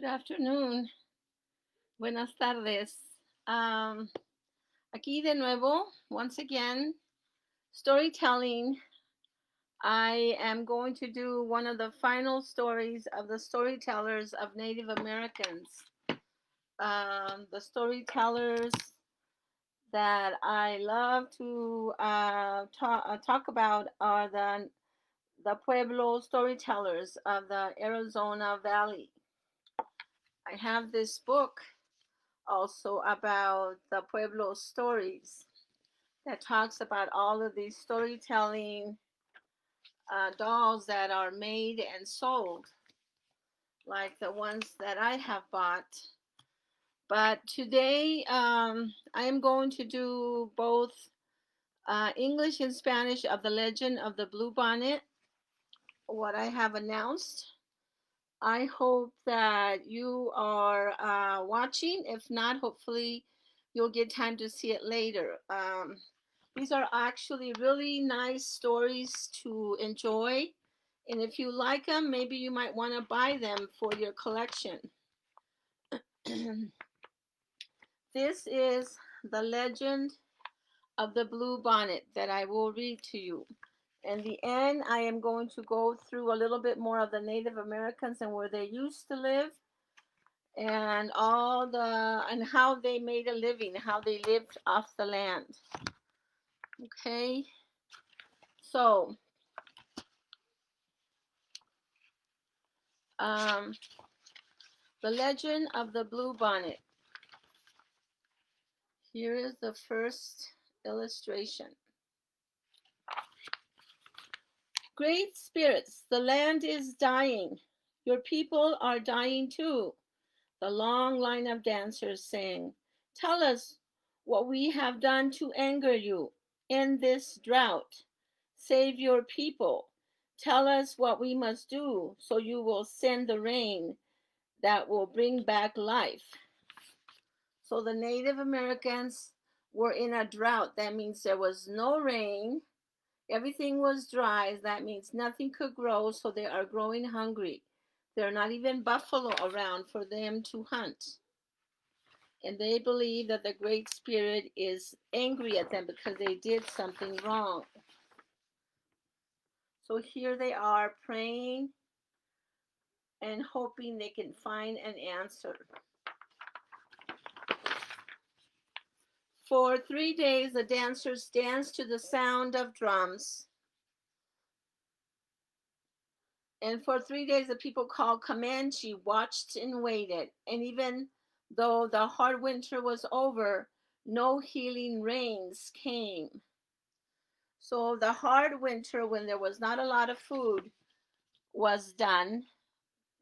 Good afternoon. Buenas tardes. Um, Aquí de nuevo, once again, storytelling. I am going to do one of the final stories of the storytellers of Native Americans. The storytellers that I love to talk about are the Pueblo storytellers of the Arizona Valley. I have this book also about the Pueblo stories that talks about all of these storytelling dolls that are made and sold, like the ones that I have bought. But today I am going to do both English and Spanish of the legend of the Bluebonnet, what I have announced. I hope that you are watching. If not, hopefully you'll get time to see it later. These are actually really nice stories to enjoy. And if you like them, maybe you might want to buy them for your collection. This is the legend of the Bluebonnet that I will read to you. In the end, I am going to go through a little bit more of the Native Americans and where they used to live and how they made a living, how they lived off the land. Okay, so um, the legend of the Bluebonnet. Here is the first illustration. Great spirits, the land is dying. Your people are dying too. The long line of dancers sang, tell us what we have done to anger you in this drought. Save your people. Tell us what we must do so you will send the rain that will bring back life. So the Native Americans were in a drought. That means there was no rain. Everything was dry. That means nothing could grow. So they are growing hungry. There are not even buffalo around for them to hunt. And they believe that the Great Spirit is angry at them because they did something wrong. So here they are praying and hoping they can find an answer. For 3 days, the dancers danced to the sound of drums. And for 3 days, the people called Comanche watched and waited. And even though the hard winter was over, no healing rains came. So the hard winter, when there was not a lot of food, was done.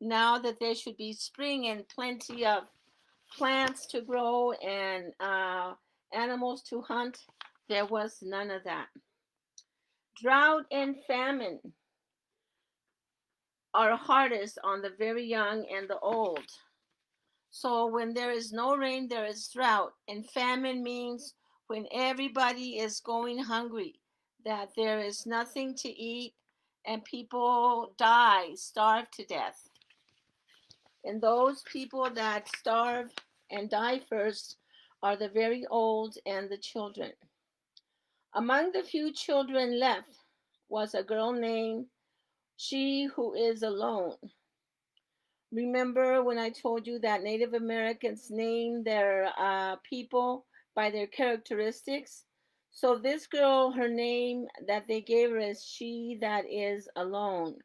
Now that there should be spring and plenty of plants to grow and animals to hunt, there was none of that. Drought and famine are hardest on the very young and the old. So when there is no rain, there is drought. And famine means when everybody is going hungry, that there is nothing to eat and people starve to death. And those people that starve and die first are the very old and the children. Among the few children left was a girl named She Who Is Alone. Remember when I told you that Native Americans name their people by their characteristics? So this girl, her name that they gave her is She That Is Alone.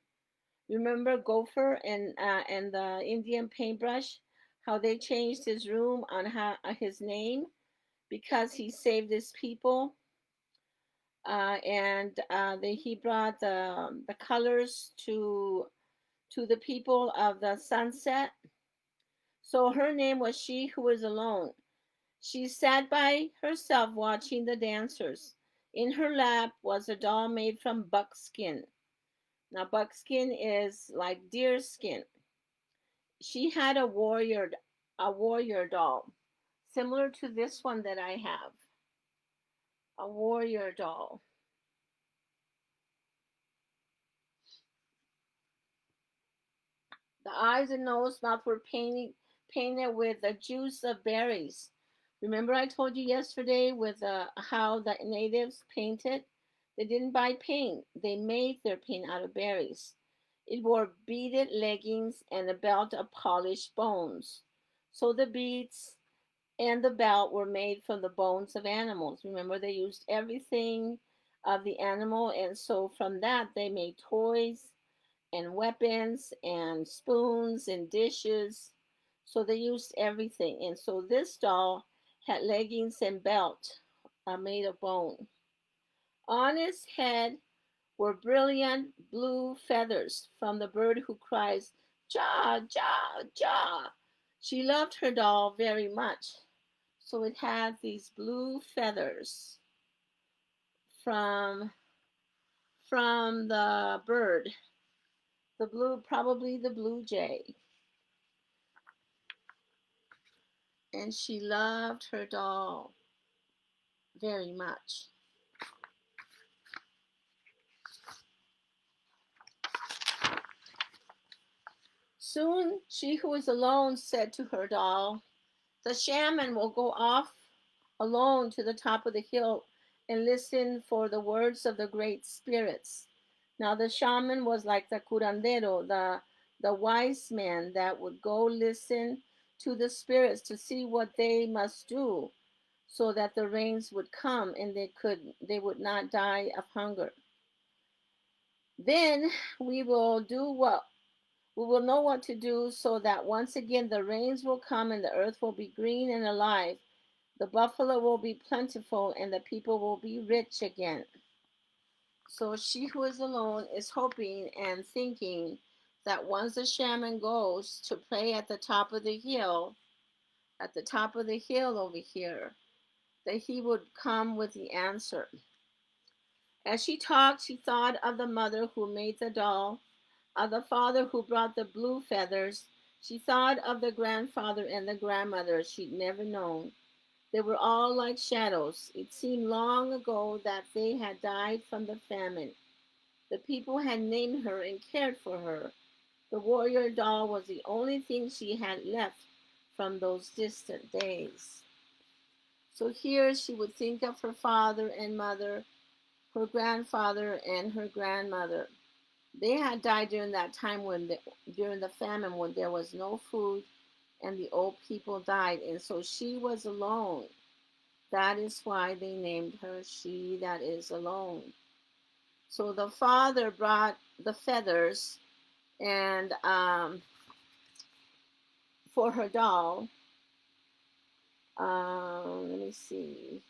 Remember Gopher and the Indian paintbrush? How they changed his room on his name because he saved his people, and he brought the colors to the people of the sunset. So her name was She Who Was Alone. She sat by herself watching the dancers. In her lap was a doll made from buckskin. Now, buckskin is like deer skin. She had a warrior doll, similar to this one that I have, a warrior doll. The eyes and nose, mouth were painted with the juice of berries. Remember, I told you yesterday with how the natives painted? They didn't buy paint, they made their paint out of berries. It wore beaded leggings and a belt of polished bones. So the beads and the belt were made from the bones of animals. Remember, they used everything of the animal, and so from that they made toys and weapons and spoons and dishes. So they used everything. And so this doll had leggings and belt made of bone. On his head were brilliant blue feathers from the bird who cries, "Ja, ja, ja." She loved her doll very much. So it had these blue feathers from the bird, the blue, probably the blue jay. And she loved her doll very much. Soon she who was alone said to her doll, "The shaman will go off alone to the top of the hill and listen for the words of the great spirits." Now the shaman was like the curandero, the wise man that would go listen to the spirits to see what they must do so that the rains would come and they would not die of hunger. Then we will do what we will know what to do so that once again the rains will come and the earth will be green and alive. The buffalo will be plentiful and the people will be rich again. So she who is alone is hoping and thinking that once the shaman goes to pray at the top of the hill, over here, that he would come with the answer. As she talked, she thought of the mother who made the doll, of the father who brought the blue feathers. She thought of the grandfather and the grandmother she'd never known. They were all like shadows. It seemed long ago that they had died from the famine. The people had named her and cared for her. The warrior doll was the only thing she had left from those distant days. So here she would think of her father and mother, her grandfather and her grandmother. They had died during that time during the famine when there was no food and the old people died. And so she was alone. That is why they named her She That Is Alone. So the father brought the feathers and for her doll. Let me see.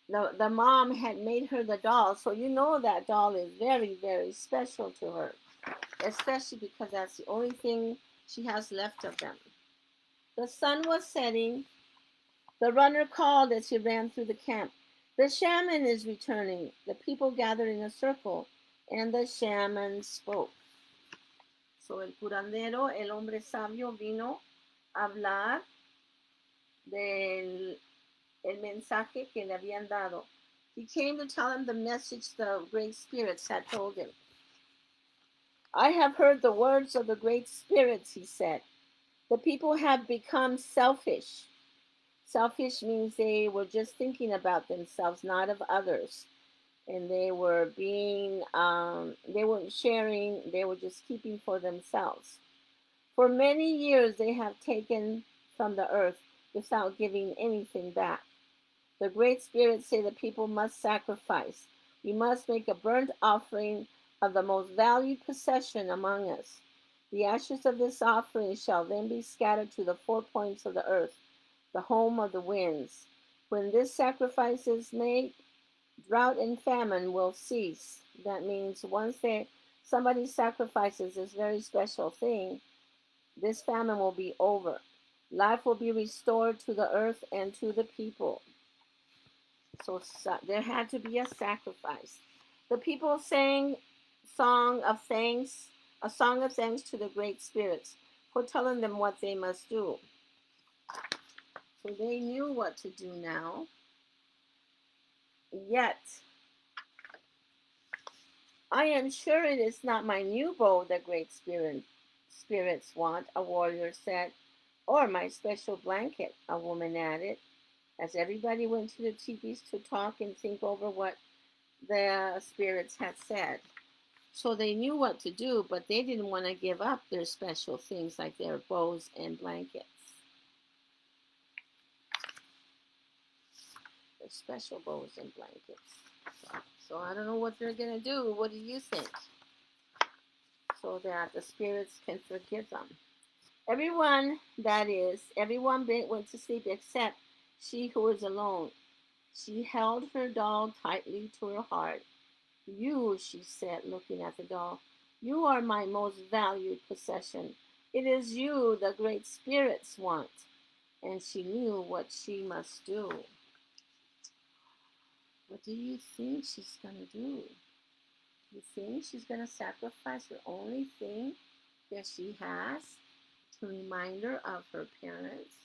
The mom had made her the doll, so you know that doll is very, very special to her, especially because that's the only thing she has left of them. The sun was setting. The runner called as he ran through the camp. "The shaman is returning." The people gathered in a circle, and the shaman spoke. So el curandero, el hombre sabio, vino a hablar del el mensaje que le habían dado. He came to tell him the message the great spirits had told him. "I have heard the words of the great spirits," he said. "The people have become selfish." Selfish means they were just thinking about themselves, not of others. And they weren't sharing, they were just keeping for themselves. For many years, they have taken from the earth without giving anything back. The great spirits say the people must sacrifice. We must make a burnt offering of the most valued possession among us. The ashes of this offering shall then be scattered to the four points of the earth, the home of the winds. When this sacrifice is made, drought and famine will cease. That means somebody sacrifices this very special thing, this famine will be over. Life will be restored to the earth and to the people. So there had to be a sacrifice. The people sang song of thanks, a song of thanks to the great spirits for telling them what they must do. So they knew what to do now. Yet I am sure it is not my new bow the spirits want, a warrior said, or my special blanket, a woman added, as everybody went to the teepees to talk and think over what the spirits had said. So they knew what to do, but they didn't want to give up their special things like their bows and blankets. Their special bows and blankets. So I don't know what they're going to do. What do you think? So that the spirits can forgive them. Everyone went to sleep except she who was alone. She held her doll tightly to her heart. You, she said, looking at the doll, you are my most valued possession. It is you the great spirits want. And she knew what she must do. What do you think she's going to do? You think she's going to sacrifice the only thing that she has to remind her of her parents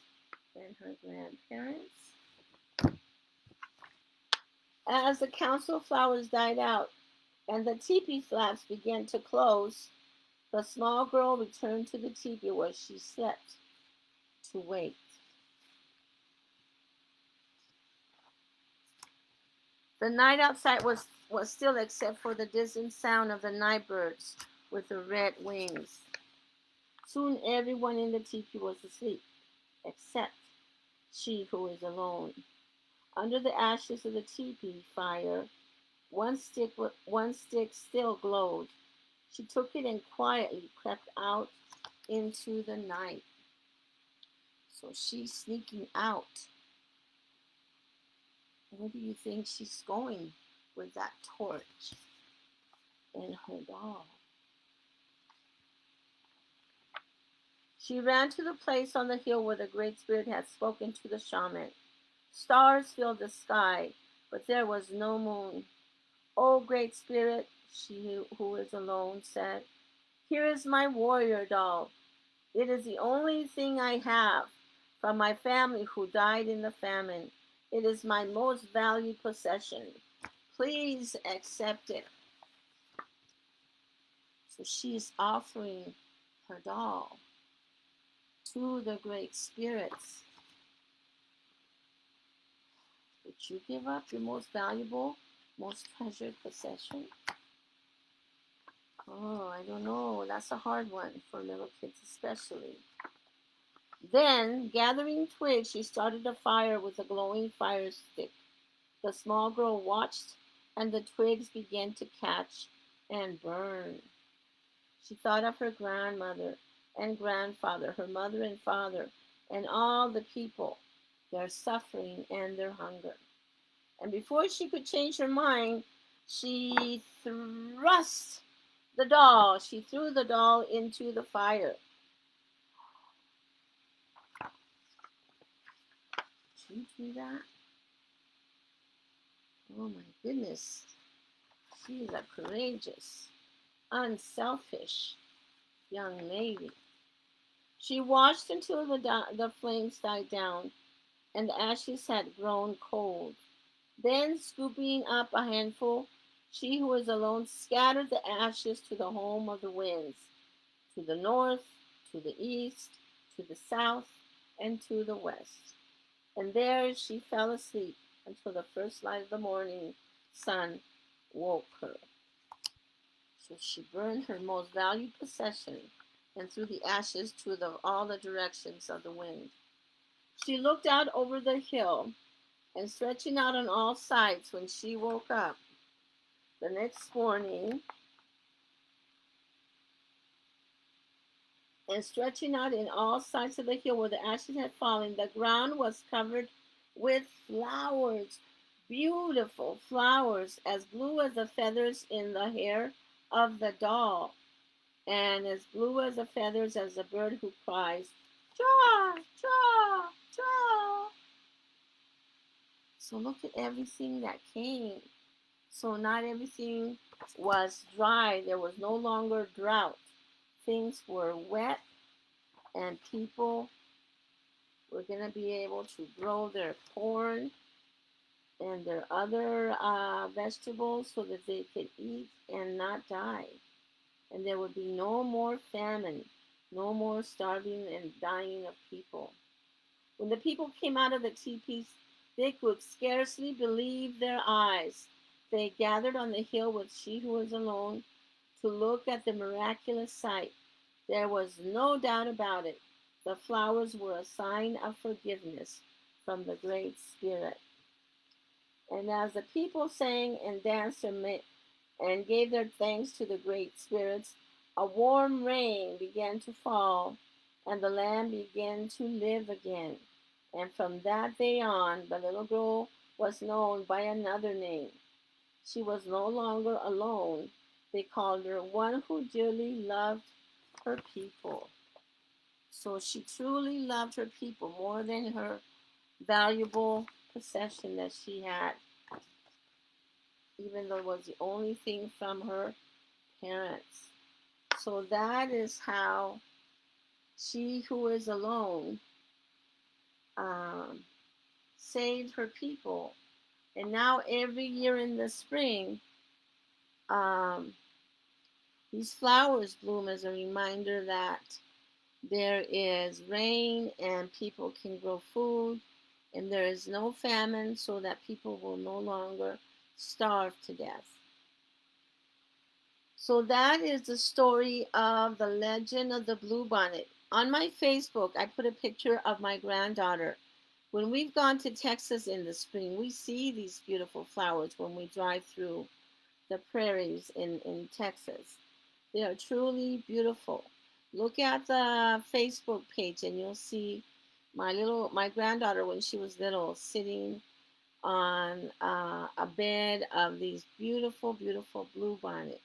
and her grandparents? As the council flowers died out and the teepee flaps began to close, the small girl returned to the teepee where she slept to wait. The night outside was still except for the distant sound of the night birds with the red wings. Soon everyone in the teepee was asleep, except she who was alone. Under the ashes of the teepee fire, one stick still glowed. She took it and quietly crept out into the night. So she's sneaking out. Where do you think she's going with that torch and her doll? She ran to the place on the hill where the Great Spirit had spoken to the shaman. Stars filled the sky, but there was no moon. "Oh, Great Spirit," she who is alone said, "here is my warrior doll. It is the only thing I have from my family who died in the famine. It is my most valued possession. Please accept it." So she is offering her doll to the great spirits. Would you give up your most valuable, most treasured possession? Oh, I don't know. That's a hard one for little kids especially. Then, gathering twigs, she started a fire with a glowing fire stick. The small girl watched, and the twigs began to catch and burn. She thought of her grandmother and grandfather, her mother and father, and all the people, their suffering and their hunger. And before she could change her mind, she thrust she threw the doll into the fire. Did you do that? Oh my goodness. She is a courageous, unselfish young lady. She watched until the flames died down and the ashes had grown cold. Then, scooping up a handful, she who was alone scattered the ashes to the home of the winds, to the north, to the east, to the south, and to the west. And there she fell asleep until the first light of the morning sun woke her. So she burned her most valued possession and threw the ashes to all the directions of the wind. She looked out over the hill and stretching out on all sides when she woke up the next morning, and stretching out in all sides of the hill where the ashes had fallen, the ground was covered with flowers, beautiful flowers, as blue as the feathers in the hair of the doll, and as blue as the feathers as the bird who cries, "Cha, cha, cha." So look at everything that came. So not everything was dry. There was no longer drought. Things were wet, and people were going to be able to grow their corn and their other vegetables so that they could eat and not die. And there would be no more famine, no more starving and dying of people. When the people came out of the teepees, they could scarcely believe their eyes. They gathered on the hill with she who was alone to look at the miraculous sight. There was no doubt about it. The flowers were a sign of forgiveness from the Great Spirit. And as the people sang and danced and gave their thanks to the Great Spirits, a warm rain began to fall, and the land began to live again. And from that day on, the little girl was known by another name. She was no longer alone. They called her one who dearly loved her people. So she truly loved her people more than her valuable possession that she had, even though it was the only thing from her parents. So that is how she who is alone um, saved her people. And now every year in the spring, um, these flowers bloom as a reminder that there is rain and people can grow food, and there is no famine, so that people will no longer starve to death. So that is the story of the legend of the Bluebonnet. On my Facebook, I put a picture of my granddaughter. When we've gone to Texas in the spring, we see these beautiful flowers when we drive through the prairies in Texas. They are truly beautiful. Look at the Facebook page and you'll see my granddaughter when she was little sitting on a bed of these beautiful, beautiful bluebonnets.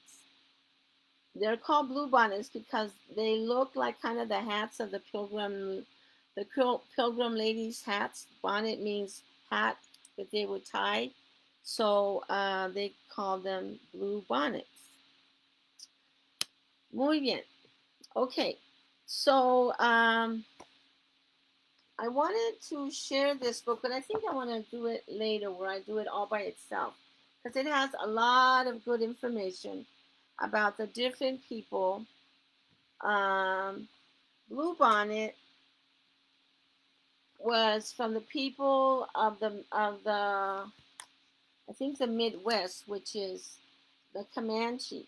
They're called bluebonnets because they look like kind of the hats of the pilgrim ladies' hats. Bonnet means hat that they would tie, so they call them blue bonnets. Muy bien. Okay, so I wanted to share this book, but I think I want to do it later where I do it all by itself because it has a lot of good information about the different people. Bluebonnet was from the people of the I think the Midwest, which is the Comanche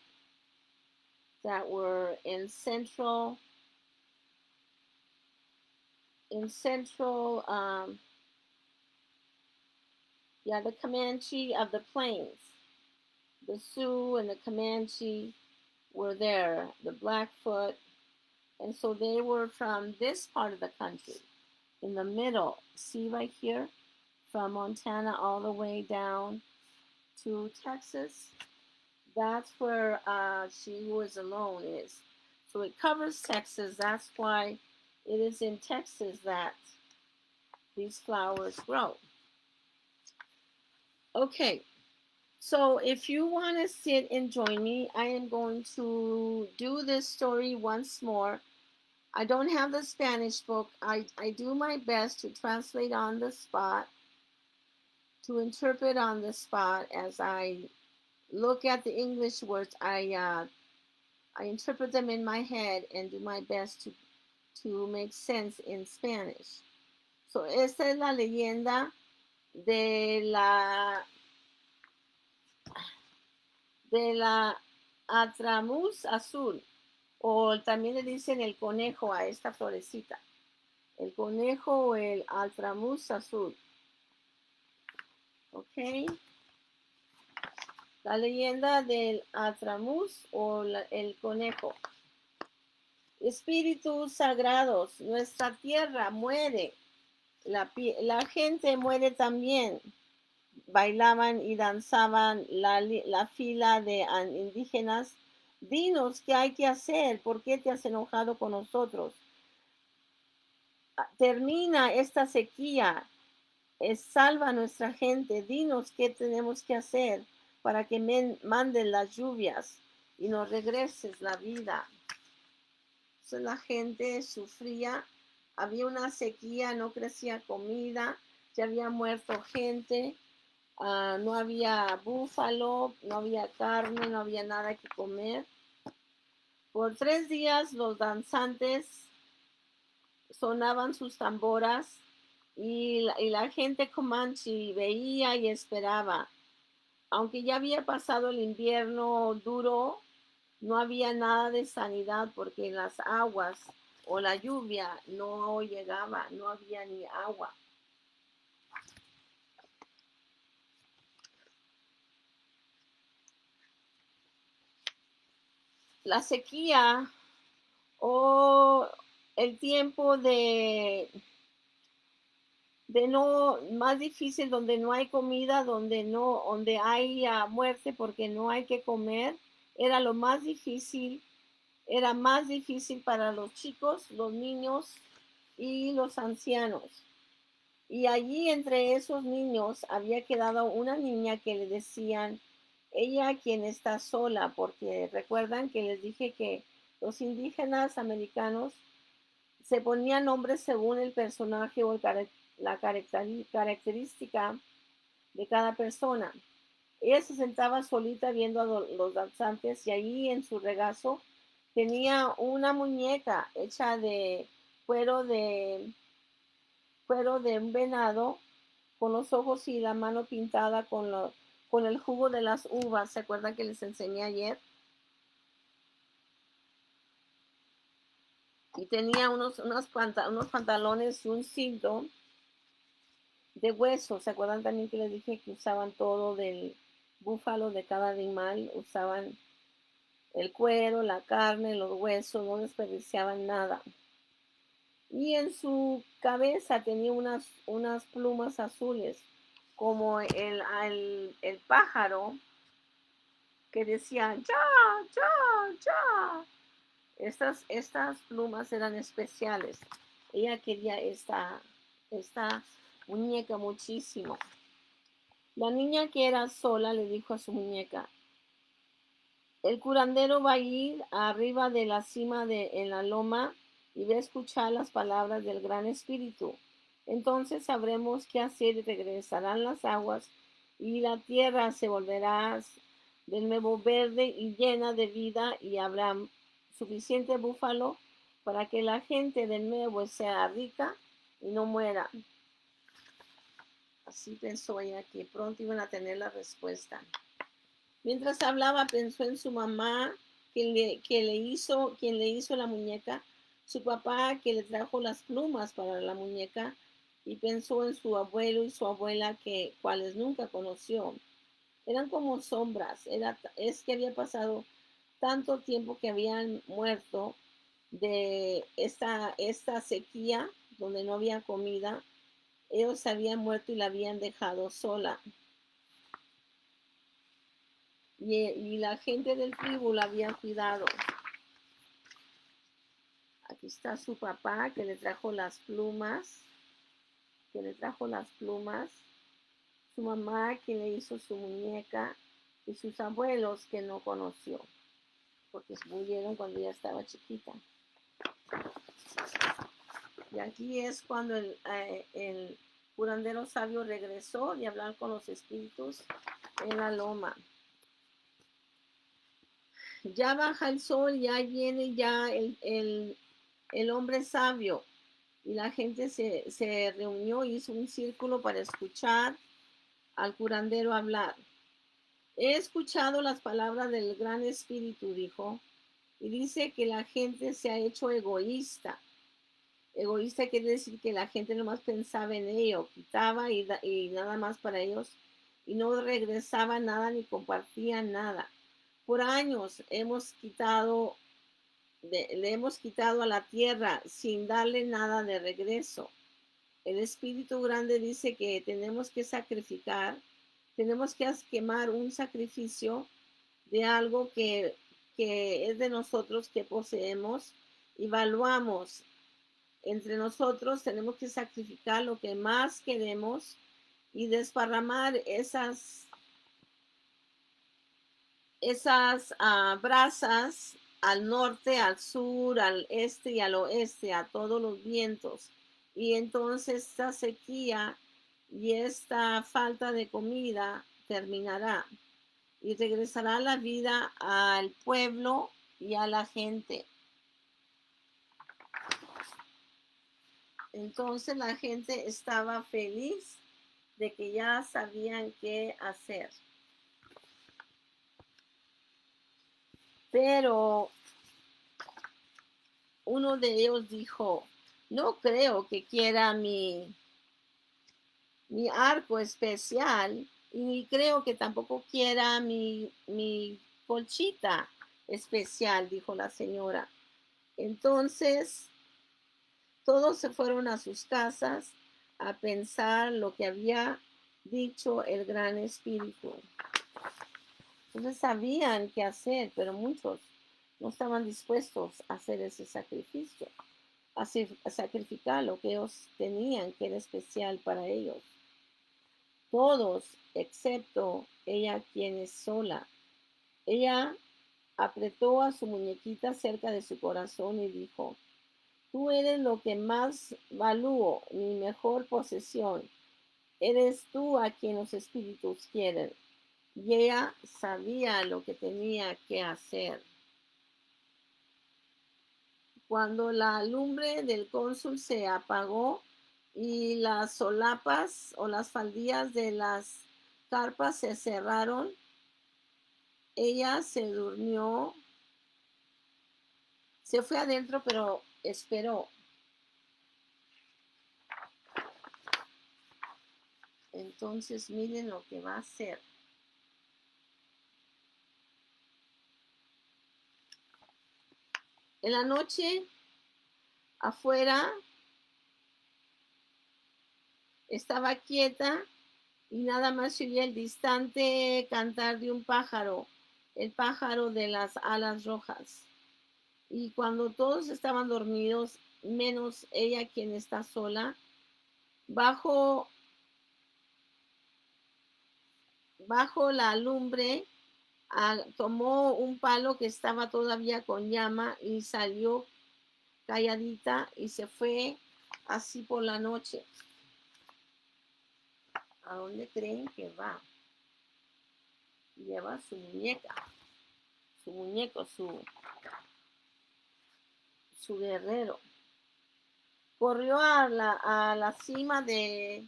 that were in central the Comanche of the plains. The Sioux and the Comanche were there, the Blackfoot, and so they were from this part of the country, in the middle. See right here, from Montana all the way down to Texas. That's where She Who Is Alone is. So it covers Texas. That's why it is in Texas that these flowers grow. Okay, so if you want to sit and join me, I am going to do this story once more. I don't have the Spanish book. I do my best to translate on the spot, to interpret on the spot as I look at the English words. I interpret them in my head and do my best to make sense in Spanish. So esta es la leyenda de la Altramuz azul, o también le dicen el conejo a esta florecita. El conejo o el Altramuz azul. ¿Ok? La leyenda del Altramuz o el conejo. Espíritus sagrados, nuestra tierra muere, la gente muere también. Bailaban y danzaban la fila de indígenas. Dinos qué hay que hacer, ¿por qué te has enojado con nosotros? Termina esta sequía, salva a nuestra gente, dinos qué tenemos que hacer para que manden las lluvias y nos regreses la vida. Entonces la gente sufría, había una sequía, no crecía comida, ya había muerto gente, No había búfalo, no había carne, no había nada que comer. Por 3 días los danzantes sonaban sus tamboras y la gente Comanche veía y esperaba. Aunque ya había pasado el invierno duro, no había nada de sanidad porque las aguas o la lluvia no llegaba, no había ni agua. La sequía o el tiempo de no, más difícil, donde no hay comida, donde hay muerte porque no hay que comer, era lo más difícil, era más difícil para los chicos, los niños y los ancianos. Y allí entre esos niños había quedado una niña que le decían, ella quien está sola, porque recuerdan que les dije que los indígenas americanos se ponían nombres según el personaje o la característica de cada persona. Ella se sentaba solita viendo a los danzantes y allí en su regazo tenía una muñeca hecha de cuero de, cuero de un venado con los ojos y la mano pintada con el jugo de las uvas. ¿Se acuerdan que les enseñé ayer? Y tenía unos pantalones y un cinto de hueso. ¿Se acuerdan también que les dije que usaban todo del búfalo de cada animal? Usaban el cuero, la carne, los huesos, no desperdiciaban nada. Y en su cabeza tenía unas plumas azules, como el pájaro que decía, ya, ya, ya. Estas plumas eran especiales. Ella quería esta muñeca muchísimo. La niña que era sola le dijo a su muñeca, el curandero va a ir arriba de la cima en la loma y va a escuchar las palabras del gran espíritu. Entonces sabremos qué hacer y regresarán las aguas y la tierra se volverá de nuevo verde y llena de vida y habrá suficiente búfalo para que la gente de nuevo sea rica y no muera. Así pensó ella que pronto iban a tener la respuesta. Mientras hablaba, pensó en su mamá, quien le hizo la muñeca, su papá, que le trajo las plumas para la muñeca, y pensó en su abuelo y su abuela, cuales nunca conoció. Eran como sombras, es que había pasado tanto tiempo que habían muerto de esta sequía, donde no había comida. Ellos habían muerto y la habían dejado sola. Y la gente del tribu la había cuidado. Aquí está su papá que le trajo las plumas, su mamá que le hizo su muñeca y sus abuelos que no conoció, porque murieron cuando ella estaba chiquita. Y aquí es cuando el curandero sabio regresó de hablar con los espíritus en la loma. Ya baja el sol, ya viene ya el hombre sabio. Y la gente se reunió, hizo un círculo para escuchar al curandero hablar. He escuchado las palabras del gran espíritu, dijo, y dice que la gente se ha hecho egoísta. Egoísta quiere decir que la gente nomás pensaba en ello, quitaba y nada más para ellos, y no regresaba nada ni compartía nada. Por años le hemos quitado a la tierra sin darle nada de regreso. El Espíritu Grande dice que tenemos que sacrificar, tenemos que quemar un sacrificio de algo que es de nosotros, que poseemos, y valuamos. Entre nosotros tenemos que sacrificar lo que más queremos y desparramar esas brasas al norte, al sur, al este y al oeste, a todos los vientos. Y entonces esta sequía y esta falta de comida terminará y regresará la vida al pueblo y a la gente. Entonces la gente estaba feliz de que ya sabían qué hacer. Pero uno de ellos dijo, no creo que quiera mi arco especial y ni creo que tampoco quiera mi colchita especial, dijo la señora. Entonces todos se fueron a sus casas a pensar lo que había dicho el gran espíritu. Entonces sabían qué hacer, pero muchos no estaban dispuestos a hacer ese sacrificio, a sacrificar lo que ellos tenían, que era especial para ellos. Todos, excepto ella, quien es sola. Ella apretó a su muñequita cerca de su corazón y dijo, tú eres lo que más valúo, mi mejor posesión. Eres tú a quien los espíritus quieren. Y ella sabía lo que tenía que hacer. Cuando la lumbre del cónsul se apagó y las solapas o las faldillas de las carpas se cerraron, ella se durmió, se fue adentro, pero esperó. Entonces miren lo que va a hacer. En la noche, afuera, estaba quieta y nada más se oía el distante cantar de un pájaro, el pájaro de las alas rojas. Y cuando todos estaban dormidos, menos ella quien está sola, bajo la lumbre, tomó un palo que estaba todavía con llama y salió calladita y se fue así por la noche. ¿A dónde creen que va? Lleva su muñeca, su muñeco, su guerrero. Corrió a la cima de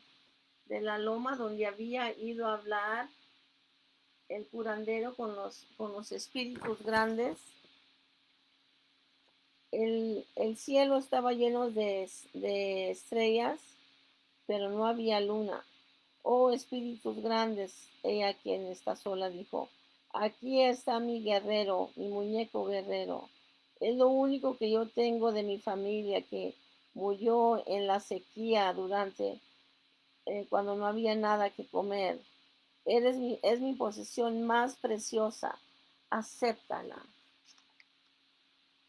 la loma donde había ido a hablar el curandero con los espíritus grandes. El cielo estaba lleno de estrellas, pero no había luna. Oh espíritus grandes, ella quien está sola dijo, aquí está mi guerrero, mi muñeco guerrero. Es lo único que yo tengo de mi familia que murió en la sequía durante cuando no había nada que comer. Es mi posesión más preciosa. Acéptala.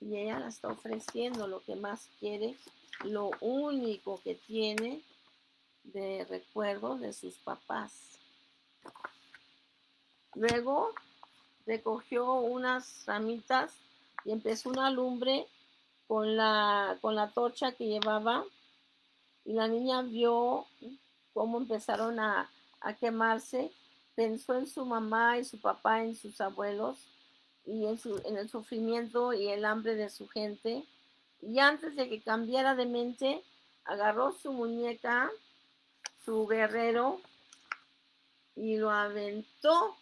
Y ella la está ofreciendo lo que más quiere, lo único que tiene de recuerdo de sus papás. Luego recogió unas ramitas y empezó una lumbre con la torcha que llevaba y la niña vio cómo empezaron a quemarse. Pensó en su mamá y su papá, en sus abuelos y en el sufrimiento y el hambre de su gente. Y antes de que cambiara de mente, agarró su muñeca, su guerrero, y lo aventó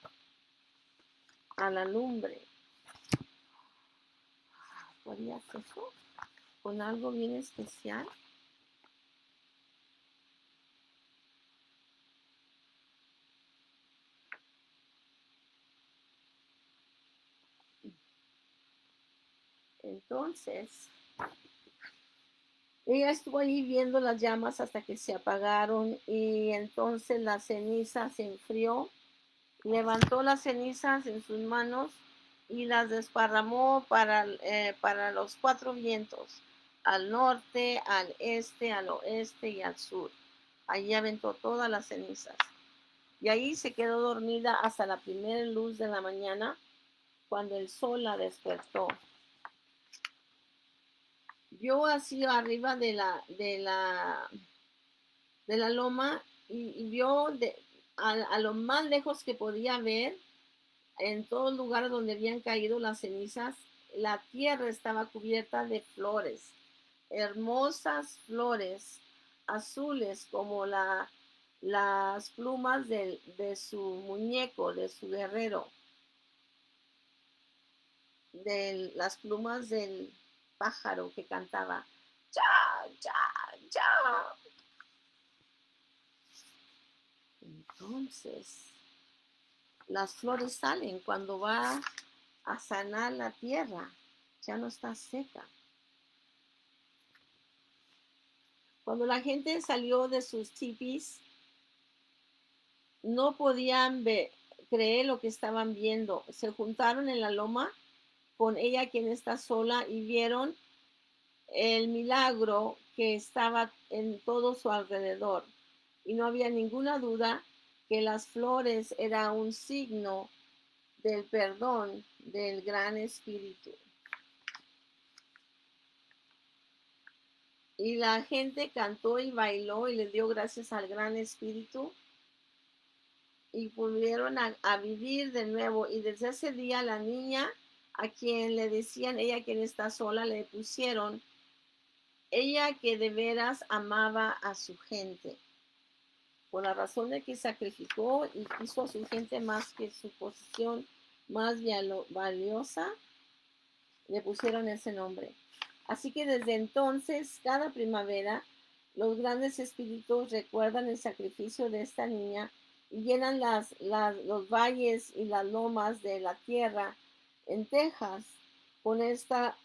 a la lumbre. ¿Podrías eso? Con algo bien especial. Entonces, ella estuvo ahí viendo las llamas hasta que se apagaron y entonces la ceniza se enfrió. Levantó las cenizas en sus manos y las desparramó para los 4 vientos, al norte, al este, al oeste y al sur. Allí aventó todas las cenizas. Y ahí se quedó dormida hasta la primera luz de la mañana, cuando el sol la despertó. Vio así arriba de la loma y vio a lo más lejos que podía ver, en todo el lugar donde habían caído las cenizas, la tierra estaba cubierta de flores, hermosas flores azules como las plumas de su muñeco, de su guerrero, de las plumas del pájaro que cantaba. Ya, ya, ya. Entonces, las flores salen cuando va a sanar la tierra, ya no está seca. Cuando la gente salió de sus tipis, no podían creer lo que estaban viendo. Se juntaron en la loma con ella, quien está sola, y vieron el milagro que estaba en todo su alrededor. Y no había ninguna duda que las flores era un signo del perdón del gran espíritu. Y la gente cantó y bailó y le dio gracias al gran espíritu y volvieron a vivir de nuevo. Y desde ese día la niña, a quien le decían, ella quien está sola, le pusieron, ella que de veras amaba a su gente, por la razón de que sacrificó y quiso a su gente más que su posición más valiosa, le pusieron ese nombre. Así que desde entonces, cada primavera, los grandes espíritus recuerdan el sacrificio de esta niña y llenan los valles y las lomas de la tierra en Texas con esta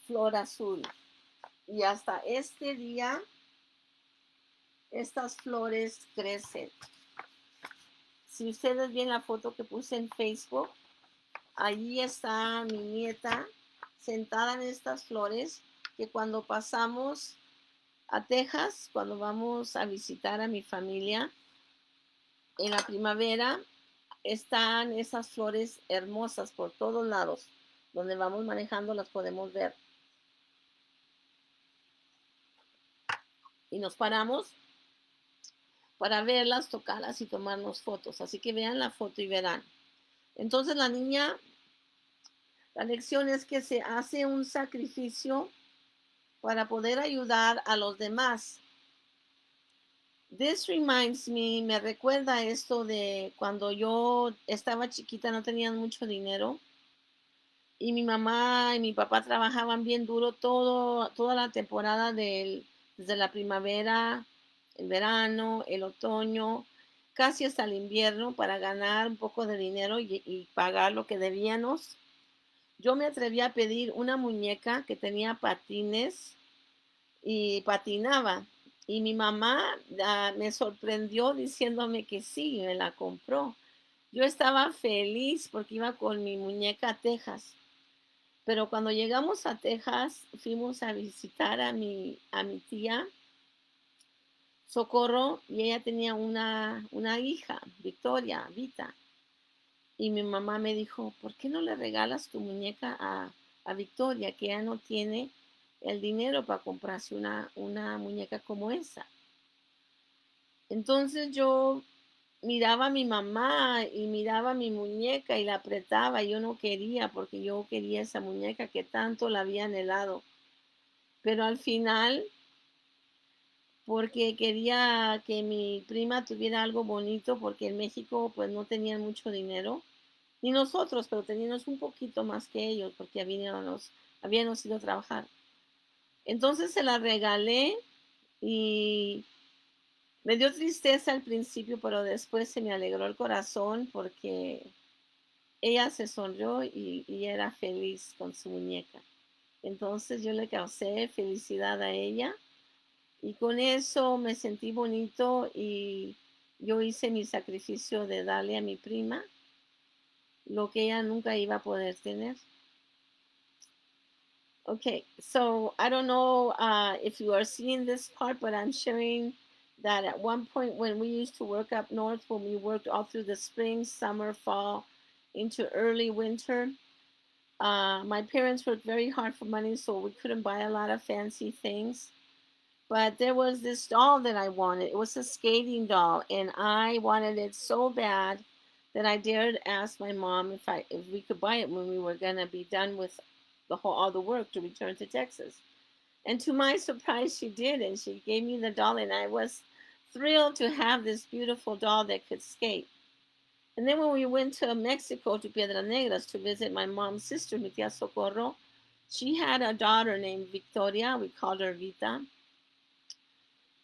flor azul. Y hasta este día, estas flores crecen. Si ustedes ven la foto que puse en Facebook, allí está mi nieta sentada en estas flores, que cuando pasamos a Texas, cuando vamos a visitar a mi familia en la primavera, están esas flores hermosas por todos lados. Donde vamos manejando las podemos ver. Y nos paramos para verlas, tocarlas y tomarnos fotos. Así que vean la foto y verán. Entonces la niña, la lección es que se hace un sacrificio para poder ayudar a los demás. This reminds me recuerda esto de cuando yo estaba chiquita, no tenían mucho dinero y mi mamá y mi papá trabajaban bien duro toda la temporada desde la primavera, el verano, el otoño, casi hasta el invierno para ganar un poco de dinero y pagar lo que debíamos. Yo me atreví a pedir una muñeca que tenía patines y patinaba. Y mi mamá me sorprendió diciéndome que sí, me la compró. Yo estaba feliz porque iba con mi muñeca a Texas. Pero cuando llegamos a Texas, fuimos a visitar a mi tía Socorro y ella tenía una hija, Victoria, Vita. Y mi mamá me dijo, ¿por qué no le regalas tu muñeca a Victoria, que ya no tiene el dinero para comprarse una muñeca como esa? Entonces yo miraba a mi mamá y miraba a mi muñeca y la apretaba y yo no quería porque yo quería esa muñeca que tanto la había anhelado. Pero al final, porque quería que mi prima tuviera algo bonito, porque en México pues no tenían mucho dinero, ni nosotros, pero teníamos un poquito más que ellos porque habíamos ido a trabajar. Entonces se la regalé y me dio tristeza al principio, pero después se me alegró el corazón porque ella se sonrió y era feliz con su muñeca. Entonces yo le causé felicidad a ella y con eso me sentí bonito y yo hice mi sacrificio de darle a mi prima lo que ella nunca iba a poder tener. Okay, so I don't know if you are seeing this part, but I'm sharing that at one point when we used to work up north, when we worked all through the spring, summer, fall, into early winter, my parents worked very hard for money, so we couldn't buy a lot of fancy things. But there was this doll that I wanted. It was a skating doll, and I wanted it so bad that I dared ask my mom if we could buy it when we were gonna be done with all the work to return to Texas. And to my surprise, she did, and she gave me the doll, and I was thrilled to have this beautiful doll that could skate. And then when we went to Mexico, to Piedras Negras, to visit my mom's sister, mi tía Socorro, she had a daughter named Victoria. We called her Vita.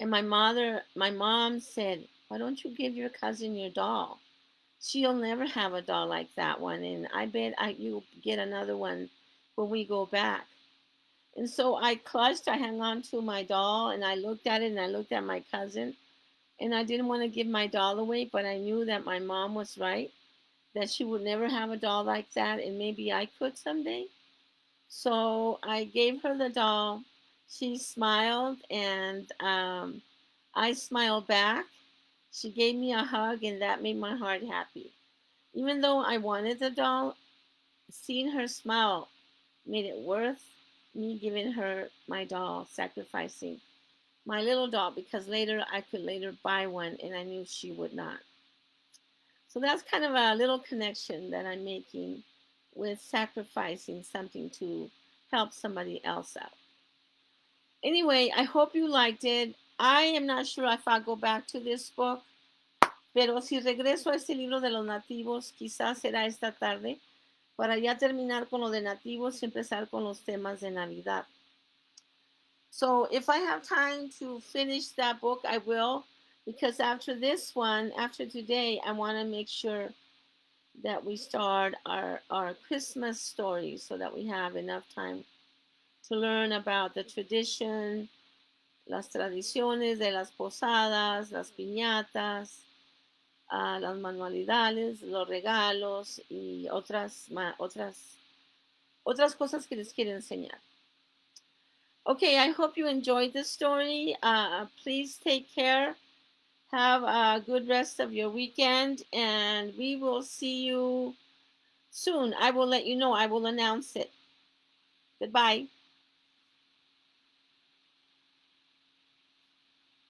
And my mom said, "Why don't you give your cousin your doll? She'll never have a doll like that one, and I bet you'll get another one when we go back." And so I hung on to my doll, and I looked at it, and I looked at my cousin, and I didn't want to give my doll away, but I knew that my mom was right, that she would never have a doll like that, and maybe I could someday. So I gave her the doll. She smiled, and I smiled back. She gave me a hug, and that made my heart happy. Even though I wanted the doll, seeing her smile made it worth me giving her my doll, sacrificing my little doll, because later I could later buy one, and I knew she would not. So that's kind of a little connection that I'm making with sacrificing something to help somebody else out. Anyway, I hope you liked it. I am not sure if I'll go back to this book, pero si regreso a este libro de los nativos, quizás será esta tarde, para ya terminar con lo de nativos y empezar con los temas de Navidad. So if I have time to finish that book, I will, because after this one, after today, I want to make sure that we start our Christmas stories so that we have enough time to learn about the tradition, las tradiciones de las posadas, las piñatas, las manualidades, los regalos y otras cosas que les quiero enseñar. Okay, I hope you enjoyed this story. Please take care. Have a good rest of your weekend, and we will see you soon. I will let you know. I will announce it. Goodbye.